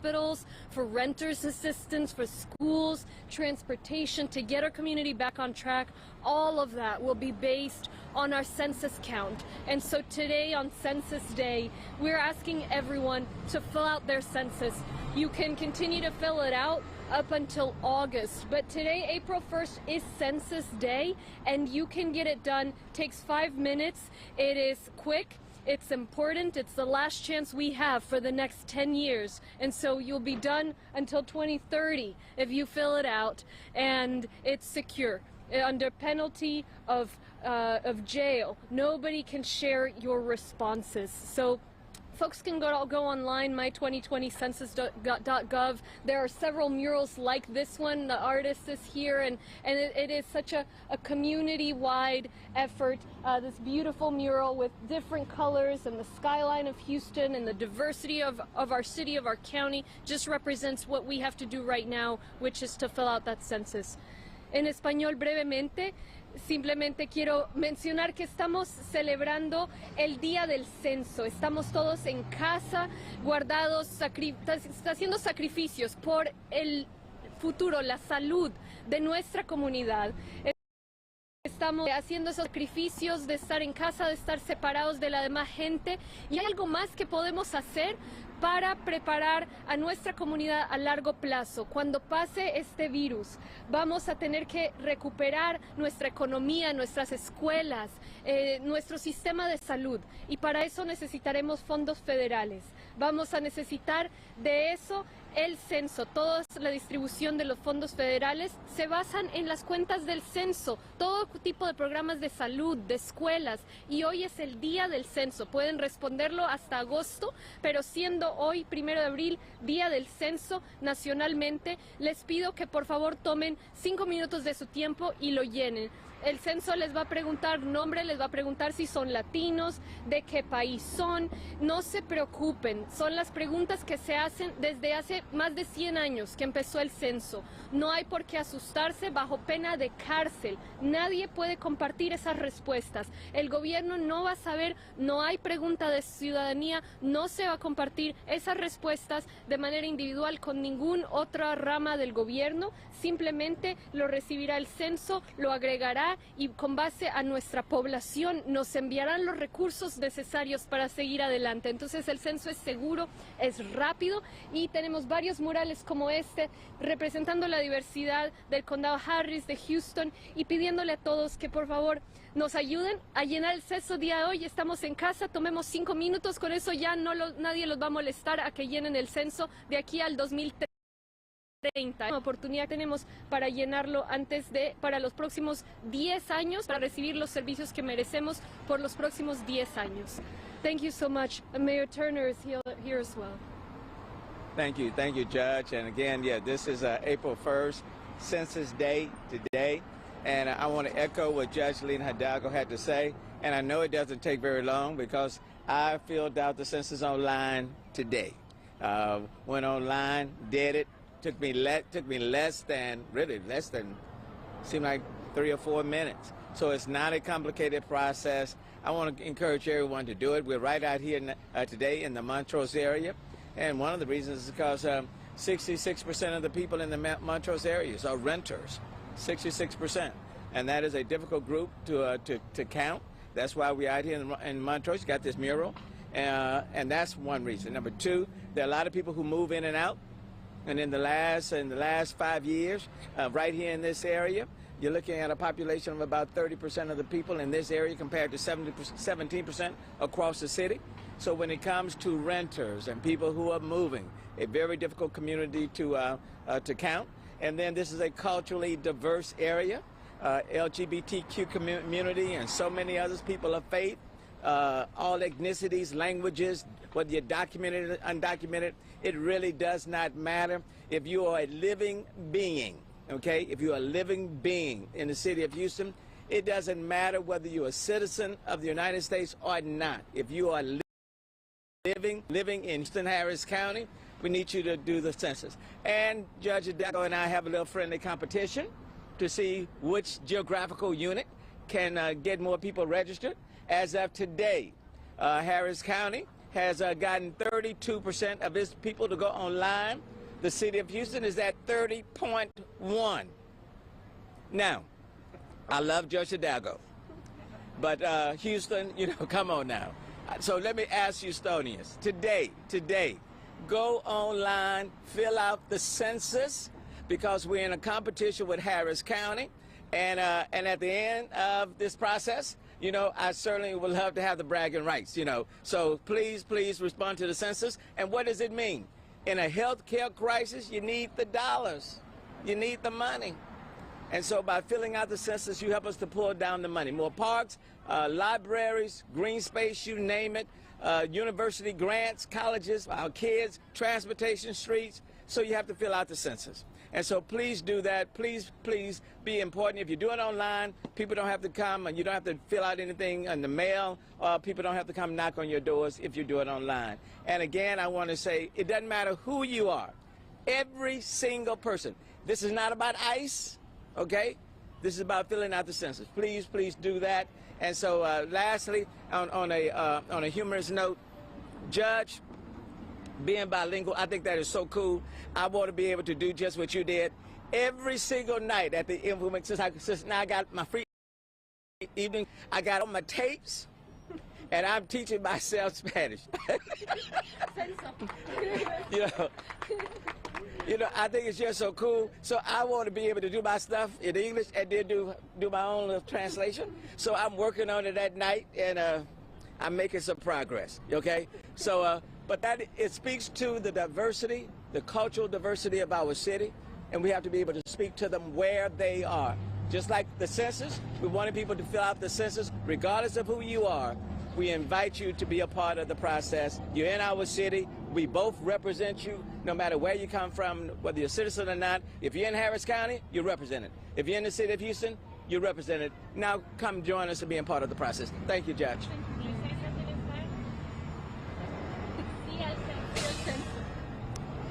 hospitals, for renters assistance, for schools, transportation, to get our community back on track. All of that will be based on our census count. And so today on Census Day, we're asking everyone to fill out their census. You can continue to fill it out up until August, but today, April 1st, is Census Day, and you can get it done. Takes 5 minutes. It is quick. It's important. It's the last chance we have for the next 10 years. And so you'll be done until 2030 if you fill it out, and it's secure. Under penalty of jail. Nobody can share your responses. So folks can go online, my2020census.gov. There are several murals like this one. The artist is here, and it is such a community-wide effort. This beautiful mural with different colors and the skyline of Houston and the diversity of our city, of our county, just represents what we have to do right now, which is to fill out that census. En español, brevemente, simplemente quiero mencionar que estamos celebrando el Día del Censo. Estamos todos en casa, guardados, haciendo sacrificios por el futuro, la salud de nuestra comunidad. Estamos haciendo esos sacrificios de estar en casa, de estar separados de la demás gente. Y hay algo más que podemos hacer para preparar a nuestra comunidad a largo plazo. Cuando pase este virus, vamos a tener que recuperar nuestra economía, nuestras escuelas, nuestro sistema de salud. Y para eso necesitaremos fondos federales. Vamos a necesitar de eso el censo. Toda la distribución de los fondos federales se basan en las cuentas del censo. Todo tipo de programas de salud, de escuelas. Y hoy es el día del censo. Pueden responderlo hasta agosto, pero siendo hoy, 1 de abril, día del censo nacionalmente, les pido que por favor tomen 5 minutos de su tiempo y lo llenen. El censo les va a preguntar nombre, les va a preguntar si son latinos, de qué país son. No se preocupen, son las preguntas que se hacen desde hace más de 100 años que empezó el censo. No hay por qué asustarse, bajo pena de cárcel. Nadie puede compartir esas respuestas. El gobierno no va a saber, no hay pregunta de ciudadanía, no se va a compartir esas respuestas de manera individual con ninguna otra rama del gobierno. Simplemente lo recibirá el censo, lo agregará y con base a nuestra población nos enviarán los recursos necesarios para seguir adelante. Entonces el censo es seguro, es rápido y tenemos varios murales como este representando la diversidad del condado Harris, de Houston, y pidiéndole a todos que por favor nos ayuden a llenar el censo día de hoy. Estamos en casa, tomemos 5 minutos, con eso ya nadie los va a molestar a que llenen el censo de aquí al 2030. Una oportunidad tenemos para llenarlo para los próximos 10 años, para recibir los servicios que merecemos por los próximos 10 años. Thank you so much. Mayor Turner is here as well. Thank you, Judge. And again, yeah, this is April 1st, Census Day today. And I want to echo what Judge Lina Hidalgo had to say. And I know it doesn't take very long because I filled out the census online today. Went online, did it. Took me less than, seemed like 3 or 4 minutes. So it's not a complicated process. I want to encourage everyone to do it. We're right out here today in the Montrose area. And one of the reasons is because 66% of the people in the Montrose areas are renters, 66%. And that is a difficult group to count. That's why we're out here in Montrose. You got this mural. And that's one reason. Number 2, there are a lot of people who move in and out. And in the last 5 years, right here in this area, you're looking at a population of about 30% of the people in this area compared to 17% across the city. So when it comes to renters and people who are moving, a very difficult community to count. And then this is a culturally diverse area, LGBTQ community and so many others, people of faith, all ethnicities, languages, whether you're documented or undocumented, it really does not matter. If you are a living being, okay, if you're a living being in the city of Houston, it doesn't matter whether you're a citizen of the United States or not. If you are living in Houston, Harris County, we need you to do the census. And Judge Hidalgo and I have a little friendly competition to see which geographical unit can get more people registered. As of today, Harris County has gotten 32% of its people to go online. The city of Houston is at 30.1. Now, I love Judge Hidalgo, but Houston, you know, come on now. So let me ask Houstonians, today, go online, fill out the census, because we're in a competition with Harris County. And at the end of this process, you know, I certainly would love to have the bragging rights, you know. So please respond to the census. And what does it mean? In a health care crisis, you need the dollars. You need the money. And so by filling out the census, you help us to pull down the money. More parks, libraries, green space, you name it, university grants, colleges, our kids, transportation, streets. So you have to fill out the census. And so please do that. Please be important. If you do it online, people don't have to come, and you don't have to fill out anything in the mail. People don't have to come knock on your doors if you do it online. And again, I want to say, it doesn't matter who you are. Every single person. This is not about ICE, okay? This is about filling out the census. Please do that. And so lastly, on a humorous note, Judge, being bilingual, I think that is so cool. I want to be able to do just what you did every single night at the Influence. Since now I got my free evening, I got on my tapes, and I'm teaching myself Spanish. You know, I think it's just so cool. So I want to be able to do my stuff in English and then do my own little translation. So I'm working on it at night, and I'm making some progress. Okay, so. But it speaks to the diversity, the cultural diversity of our city, and we have to be able to speak to them where they are. Just like the census, we wanted people to fill out the census regardless of who you are. We invite you to be a part of the process. You're in our city. We both represent you no matter where you come from, whether you're a citizen or not. If you're in Harris County, you're represented. If you're in the city of Houston, you're represented. Now come join us and be a part of the process. Thank you, Judge.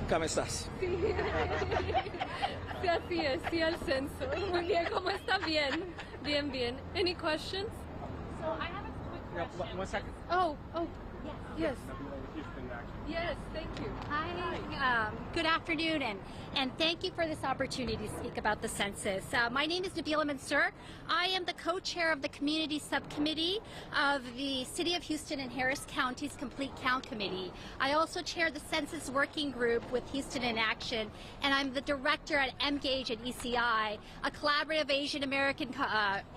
¿Cómo estás? Sí. Sí, así es, sí al censo. Muy bien, ¿cómo está? Bien, bien. Any questions? So I have a quick question. 1 second. Oh, yes. Yes, thank you. Hi, good afternoon, and thank you for this opportunity to speak about the census. My name is Nabila Mansour. I am the co-chair of the Community Subcommittee of the City of Houston and Harris County's Complete Count Committee. I also chair the Census Working Group with Houston in Action, and I'm the director at MGAGE and ECI, a collaborative Asian American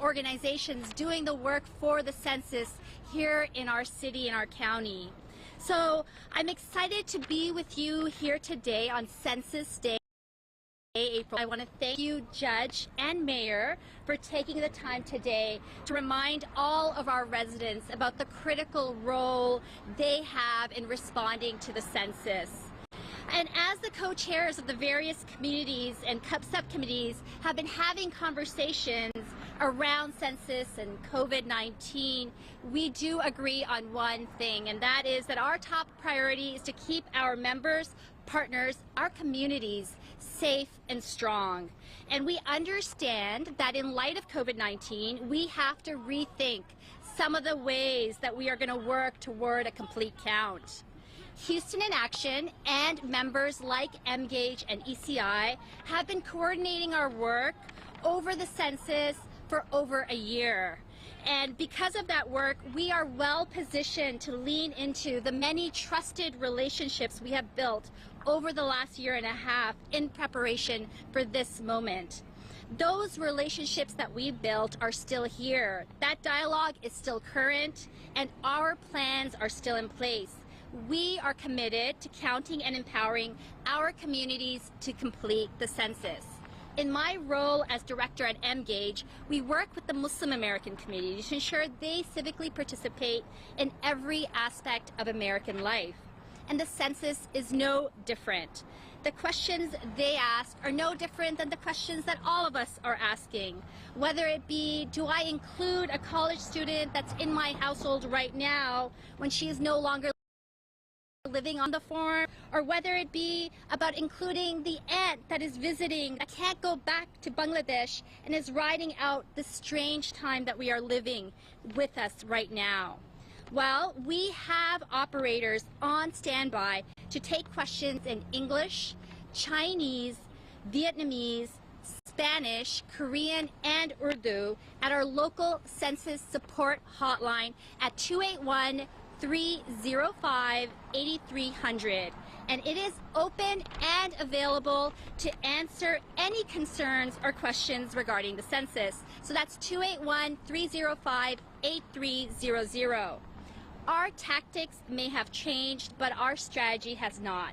organizations doing the work for the census here in our city and our county. So I'm excited to be with you here today on Census Day, April. I want to thank you, Judge and Mayor, for taking the time today to remind all of our residents about the critical role they have in responding to the census. And as the co-chairs of the various communities and subcommittees have been having conversations around census and COVID-19, we do agree on one thing, and that is that our top priority is to keep our members, partners, our communities safe and strong. And we understand that in light of COVID-19, we have to rethink some of the ways that we are going to work toward a complete count. Houston in Action and members like MGAGE and ECI have been coordinating our work over the census for over a year. And because of that work, we are well positioned to lean into the many trusted relationships we have built over the last year and a half in preparation for this moment. Those relationships that we built are still here. That dialogue is still current, and our plans are still in place. We are committed to counting and empowering our communities to complete the census. In my role as director at MGAGE, we work with the Muslim American community to ensure they civically participate in every aspect of American life. And the census is no different. The questions they ask are no different than the questions that all of us are asking. Whether it be, do I include a college student that's in my household right now when she is no longer living on the farm, or whether it be about including the aunt that is visiting, that can't go back to Bangladesh and is riding out the strange time that we are living with us right now. Well, we have operators on standby to take questions in English, Chinese, Vietnamese, Spanish, Korean, and Urdu at our local census support hotline at 281-305-8300. And it is open and available to answer any concerns or questions regarding the census. So that's 281-305-8300. Our tactics may have changed, but our strategy has not.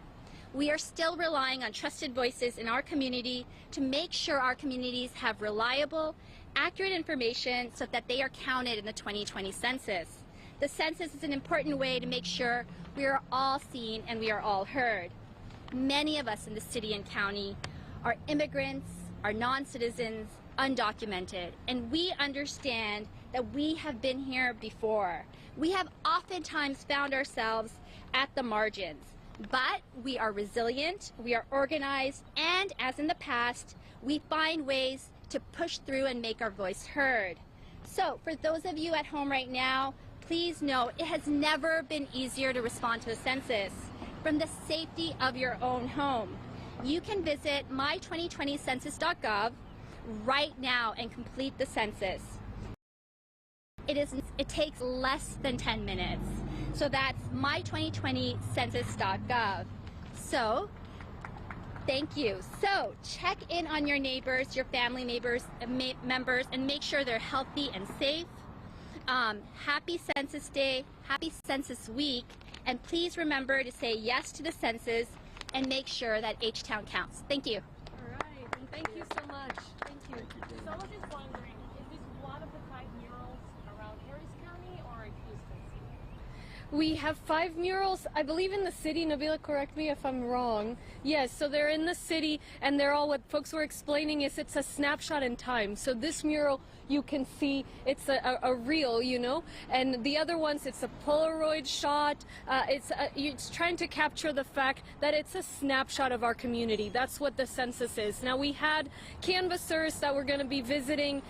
We are still relying on trusted voices in our community to make sure our communities have reliable, accurate information so that they are counted in the 2020 census. The census is an important way to make sure we are all seen and we are all heard. Many of us in the city and county are immigrants, are non-citizens, undocumented, and we understand that we have been here before. We have oftentimes found ourselves at the margins, but we are resilient, we are organized, and as in the past, we find ways to push through and make our voice heard. So for those of you at home right now, please know it has never been easier to respond to a census from the safety of your own home. You can visit my2020census.gov right now and complete the census. It takes less than 10 minutes. So that's my2020census.gov. So thank you. So check in on your neighbors, your family members, and make sure they're healthy and safe. Happy Census Day, happy Census Week, and please remember to say yes to the census and make sure that H-Town counts. Thank you. All right, and thank you so much. Thank you. So I was just wondering, is this one of the 5 murals around Harris County or in Houston City? We have 5 murals, I believe, in the city. Nabila, correct me if I'm wrong. Yes, so they're in the city, and they're all, what folks were explaining is it's a snapshot in time. So this mural, you can see it's a reel, you know, and the other ones, it's a Polaroid shot. It's trying to capture the fact that it's a snapshot of our community. That's what the census is. Now, we had canvassers that were going to be visiting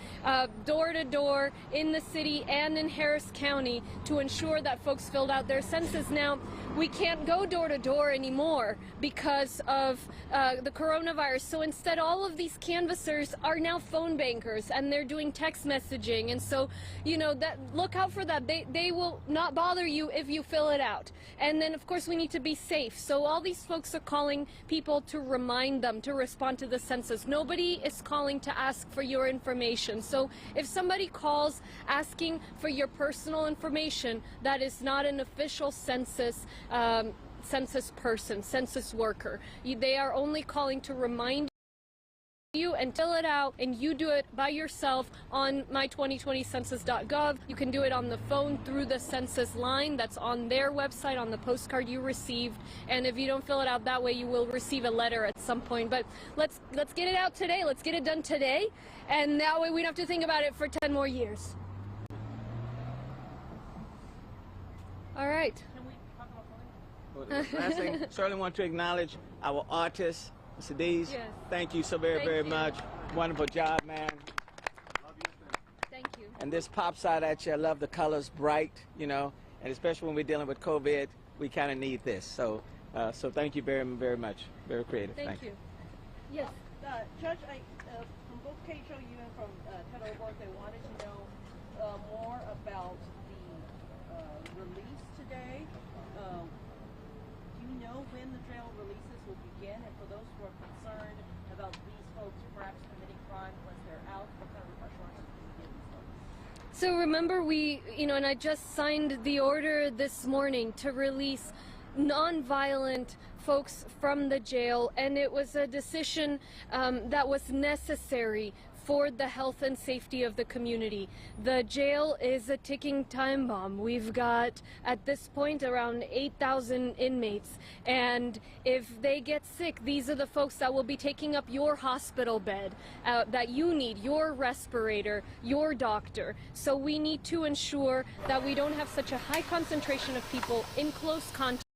door to door in the city and in Harris County to ensure that folks filled out their census. Now, we can't go door to door anymore because of the coronavirus. So instead, all of these canvassers are now phone bankers, and they're doing text messaging. And so, you know, that look out for that. They will not bother you if you fill it out. And then, of course, we need to be safe. So all these folks are calling people to remind them to respond to the census. Nobody is calling to ask for your information. So if somebody calls asking for your personal information, that is not an official census person, census worker. They are only calling to remind you and fill it out, and you do it by yourself on my2020census.gov. You can do it on the phone through the census line that's on their website, on the postcard you received. And if you don't fill it out that way, you will receive a letter at some point. But let's get it out today. Let's get it done today, and that way we don't have to think about it for 10 more years. All right. Can we talk about something? Last thing, certainly want to acknowledge our artists, Mr. Dees. Yes. Thank you so very you. much. Wonderful job, man. Thank you. And this pops out at you. I love the colors, bright, you know, and especially when we're dealing with COVID, we kind of need this. So, so thank you very much. Very creative. Thank you. Yes. Judge, from both KHOU and from Federal Work, they wanted to know more about the release today. Do you know when the jail releases will begin? And for those who are concerned about these folks perhaps committing crime once they're out, what kind of assurances can you give these folks? So remember, and I just signed the order this morning to release non-violent folks from the jail, and it was a decision that was necessary for the health and safety of the community. The jail is a ticking time bomb. We've got, at this point, around 8,000 inmates, and if they get sick, these are the folks that will be taking up your hospital bed that you need, your respirator, your doctor. So we need to ensure that we don't have such a high concentration of people in close contact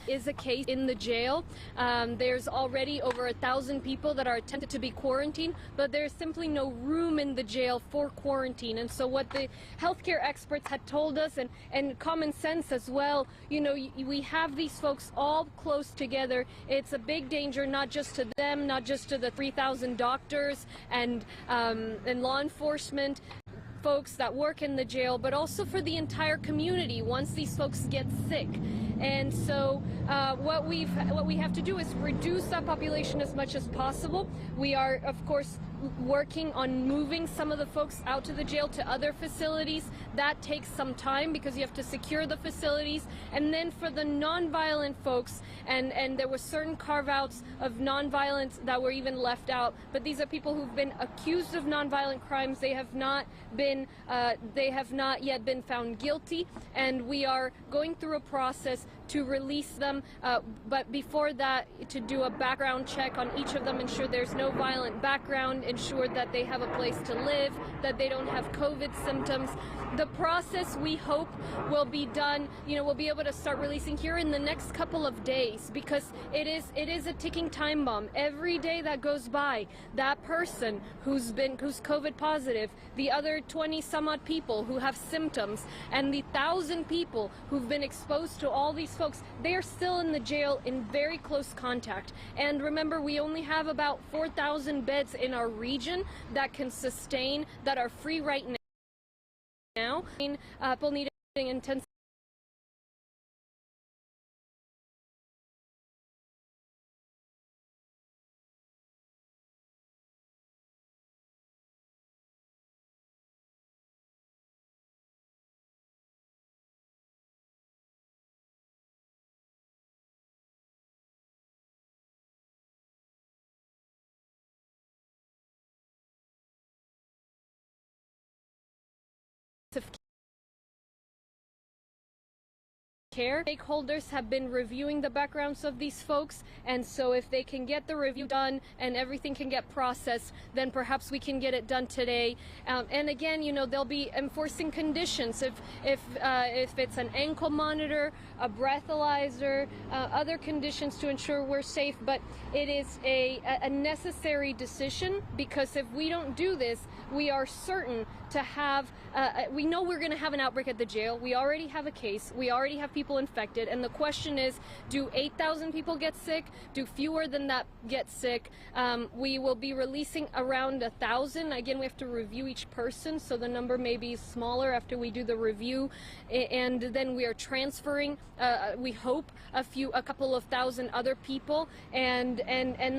is a case in the jail. There's already over 1,000 people that are attempted to be quarantined, but there's simply no room in the jail for quarantine. And so what the healthcare experts had told us, and common sense as well, you know, we have these folks all close together. It's a big danger, not just to them, not just to the 3,000 doctors and law enforcement folks that work in the jail, but also for the entire community once these folks get sick. And so what we have to do is reduce that population as much as possible. We are, of course, working on moving some of the folks out to the jail to other facilities. That takes some time because you have to secure the facilities. And then for the nonviolent folks, and there were certain carve-outs of nonviolence that were even left out, but these are people who've been accused of nonviolent crimes. They have not yet been found guilty, and we are going through a process to release them, but before that, to do a background check on each of them, ensure there's no violent background, ensure that they have a place to live, that they don't have COVID symptoms. The process, we hope, will be done, you know, we'll be able to start releasing here in the next couple of days, because it is a ticking time bomb. Every day that goes by, that person who's COVID positive, the other 20 some odd people who have symptoms, and the 1,000 people who've been exposed to all these folks, they are still in the jail in very close contact. And remember, we only have about 4,000 beds in our region that can sustain, that are free right now. People needing intensive care. Stakeholders have been reviewing the backgrounds of these folks, and so if they can get the review done and everything can get processed, then perhaps we can get it done today. And again, you know, they'll be enforcing conditions. If it's an ankle monitor, a breathalyzer, other conditions to ensure we're safe. But it is a necessary decision, because if we don't do this, we are certain to have, we know we're going to have an outbreak at the jail. We already have a case. We already have people infected. And the question is, do 8,000 people get sick? Do fewer than that get sick? We will be releasing around 1,000. Again, we have to review each person, so the number may be smaller after we do the review. And then we are transferring, we hope, a couple of thousand other people. And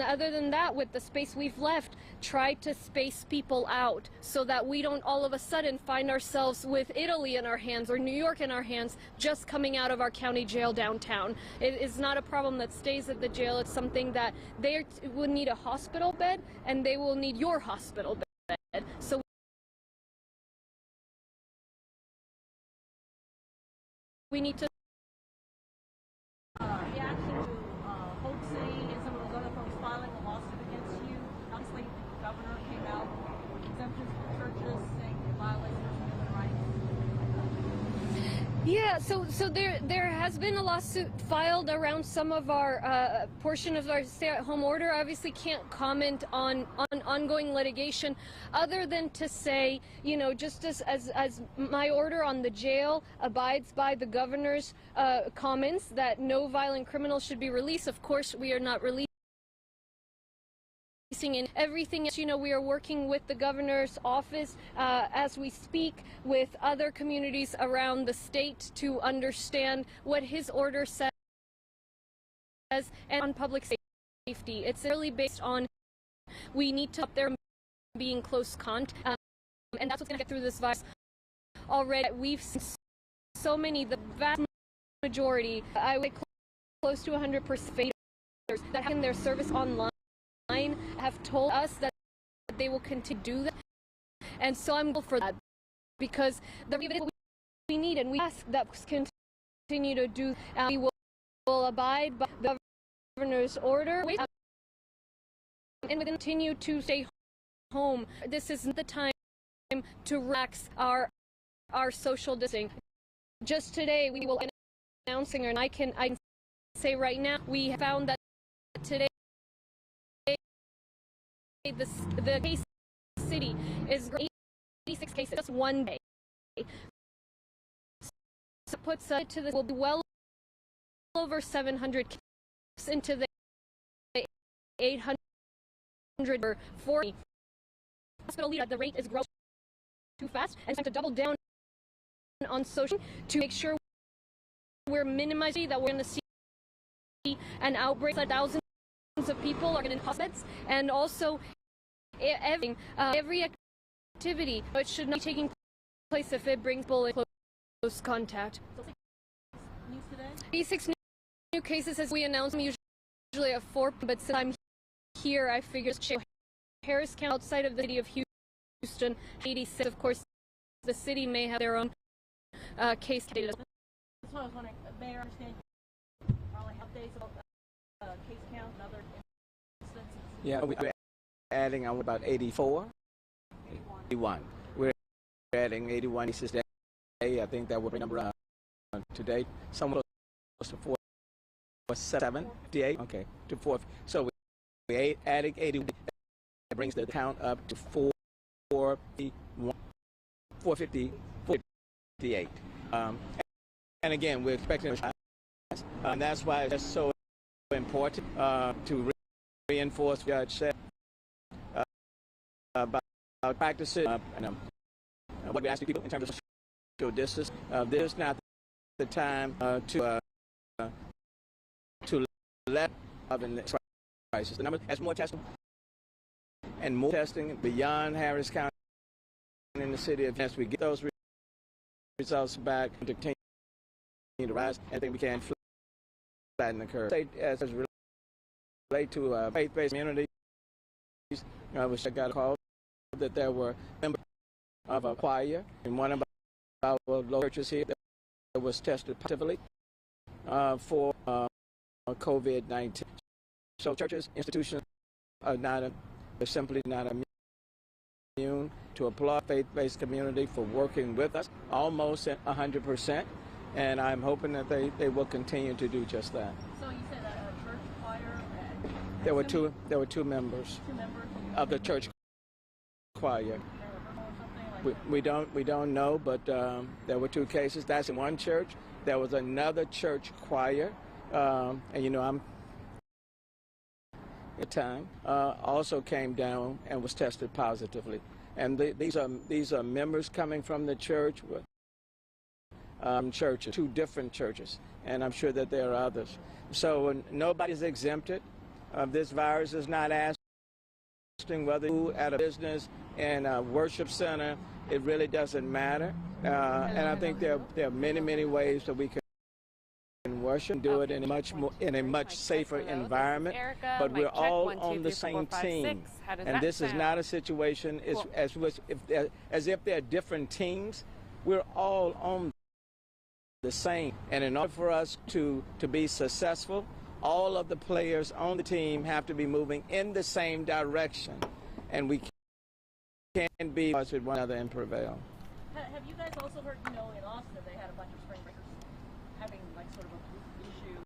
other than that, with the space we've left, try to space people out so that we don't all of a sudden find ourselves with Italy in our hands or New York in our hands, just coming out of our county jail downtown. It is not a problem that stays at the jail. It's something that they will need a hospital bed, and they will need your hospital bed. So we need to reaction to Hope City and some of those other folks filing a lawsuit against you. Obviously, the governor came out with exemptions for churches, saying it violates their human rights. Yeah, so there has been a lawsuit filed around some of our portion of our stay-at-home order. I obviously can't comment on ongoing litigation, other than to say, you know, just as my order on the jail abides by the governor's comments that no violent criminals should be released. Of course, we are not releasing in everything. You know, we are working with the governor's office as we speak, with other communities around the state, to understand what his order says, and on public safety. It's really based on, we need to up there being close contact, and that's what's going to get through this virus. Already we've seen so many, the vast majority, I would say close to 100% that have their service online have told us that they will continue to do that. And so I'm grateful for that, because the what we need, and we ask that continue to do. We will abide by the governor's order, and we continue to stay home. This isn't the time to relax our social distancing. Just today, we will be announcing, and I can say right now, we found that today the case city is 86 cases, just one day. So puts to this will be well over 700 cases into the 800 or 40. Hospital leader, the rate is growing too fast, and it's time to double down on social to make sure we're minimizing that we're going to see an outbreak that thousands of people are going to hospitals, and also every activity, it should not be taking place if it brings people in close contact. News today? 86 new cases, as we announced, usually at 4, but since I'm here, I figured Harris County outside of the city of Houston, 86. Of course, the city may have their own case data. That's what I was wondering. Mayor, I understand you probably have updates about case count and other instances. Yeah, we're adding on about 84. 81. We're adding 81 cases a day. I think that will be number today. Somewhere close to 478. Okay, to 4. So we're adding 81. That brings the count up to 458. And again, we're expecting and that's why it's so important to reinforce what Judge said about practices and what we ask people in terms of social distance. This is not the time to let up in this crisis. The number as more testing and more testing beyond Harris County in the city of, as we get those results back to continue to rise, I think we can flatten the curve. As it relates to faith-based communities, which I got a call that there were members of a choir in one of our local churches here that was tested positively for COVID-19. So churches, institutions are simply not immune. To applaud faith-based community for working with us almost at 100%, and I'm hoping that they will continue to do just that. So you said a church choir? There were two members of the church choir. We don't know, but there were 2 cases. That's in one church. There was another church choir, and I'm at the time also came down and was tested positively. And these are members coming from the church, churches, 2 different churches, and I'm sure that there are others. So nobody's exempted. This virus is not asking whether you're at a business and a worship center. It really doesn't matter. And I think there are many ways that we can worship and do it in a much safer environment. But we're all on the same team. And this is not a situation as if they're different teams. We're all on the same. And in order for us to be successful, all of the players on the team have to be moving in the same direction. And we can't be with one another and prevail. Have you guys also heard, in Austin, they had a bunch of spring breakers having sort of a group issue,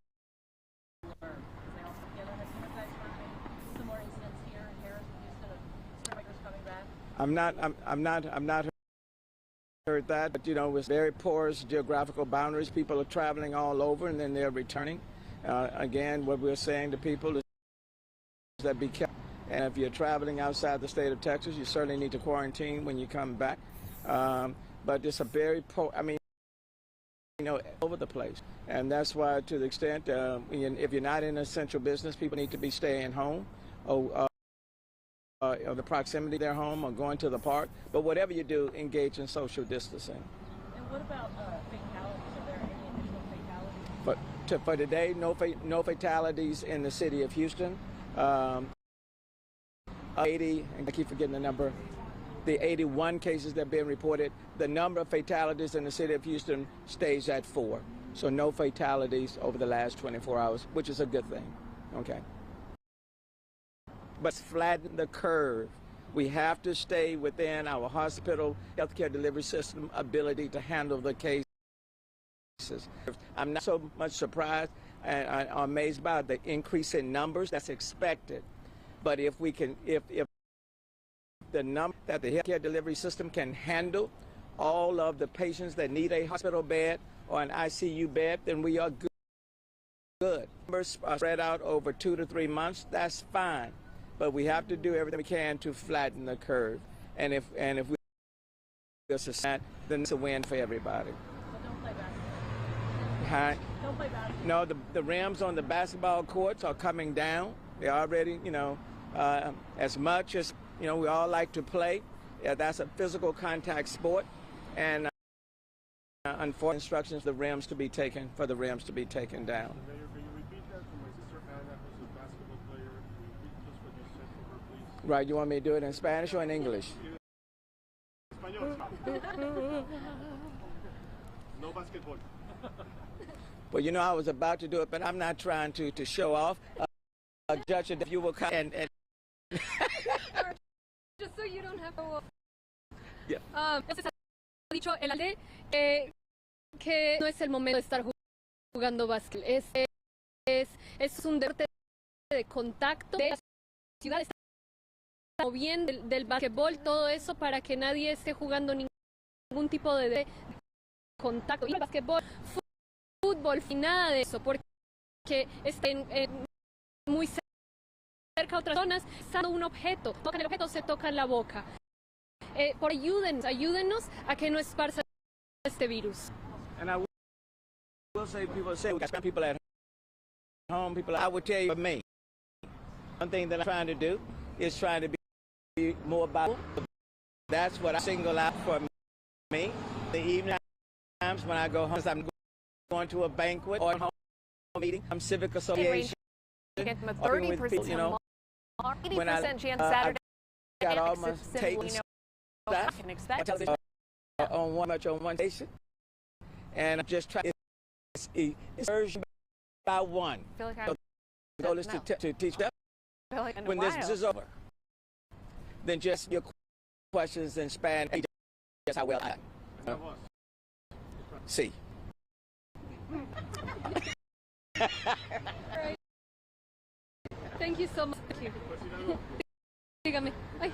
or they all come together? Have you guys heard any similar incidents here in Harris and Houston of spring breakers coming back? I'm not heard that, but it's very porous geographical boundaries. People are traveling all over and then they're returning. Again, what we're saying to people is that be careful. And if you're traveling outside the state of Texas, you certainly need to quarantine when you come back. But it's a very over the place. And that's why, to the extent, if you're not in essential business, people need to be staying home or the proximity of their home or going to the park. But whatever you do, engage in social distancing. And what about fatalities? Are there any additional fatalities? But for today, no fatalities in the city of Houston. 80, and I keep forgetting the number, the 81 cases that have been reported, the number of fatalities in the city of Houston stays at 4. So no fatalities over the last 24 hours, which is a good thing. Okay. But flatten the curve. We have to stay within our hospital healthcare delivery system ability to handle the cases. I'm not so much surprised and are amazed by the increase in numbers that's expected. But if we can, if the number that the healthcare delivery system can handle all of the patients that need a hospital bed or an ICU bed, then we are good. Numbers are spread out over 2 to 3 months. That's fine, but we have to do everything we can to flatten the curve. And if we sustain, then it's a win for everybody. So don't play basketball. Hi. Don't play basketball. No, the rims on the basketball courts are coming down. They're already, as much as, we all like to play. Yeah, that's a physical contact sport. And unfortunately, instructions for the rims to be taken down. Mayor, can you repeat that for my sister Anna, who's a basketball player? Can you repeat just what you said for her, please? Right, you want me to do it in Spanish or in English? Español. No basketball. Well, I was about to do it, but I'm not trying to show off. Judge, if you will come and Just so you don't have to... Yeah. Ha dicho el alcalde que no es el momento de estar jugando básquet. Es un deporte de contacto. La ciudad está moviendo del básquetbol, todo eso para que nadie esté jugando ningún tipo de contacto. Y el básquetbol, fútbol, nada de eso, porque estén muy cerca a otras zonas, usando un objeto, tocan el objeto, se tocan la boca. Ayúdenos a que no esparza este virus. And I will say, people say we got people at home. I would tell you, for me, one thing that I'm trying to do is trying to be more about. That's what I single out for me. The evening times when I go home, I'm going to a banquet or a home meeting, I'm civic association. From a 30%, 80% chance Saturday. Got all my tapes. I can expect on one station, and I'm just trying. It's version by one. I feel like The goal is to teach them when this is over. Then just your questions in Spanish. Just how well I see. Thank you so much. Dígame. Ay.